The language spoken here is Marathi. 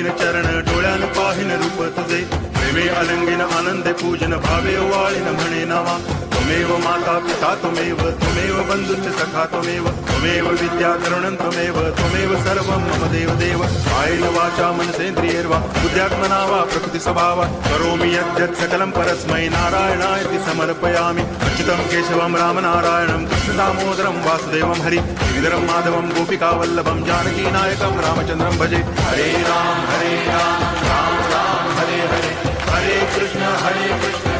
धरीन चरण डोळ्यान पाहिन रूप तुझे प्रेमे अलंगिन आनंदे पूजन भावे वाळीन म्हणे नावा त्वमेव माता पिता त्वमेव बंधुश्च सखा त्वमेव विद्या तरुणं त्वमेव सर्वं मम देव कायेन वाचा मनसेन्द्रियैर्वा बुद्ध्यात्मना वा प्रकृति स्वभावा करोमि यद्यत् सकलं परस्मै नारायणायति समर्पयामि अच्युतं केशवं रामनारायणं कृष्णदामोदरं वासुदेवं हरि गिरिधरं माधवं गोपिकावल्लभं जानकीनायकं रामचन्द्रं भजे हरे राम राम राम हरे हरे हरे कृष्ण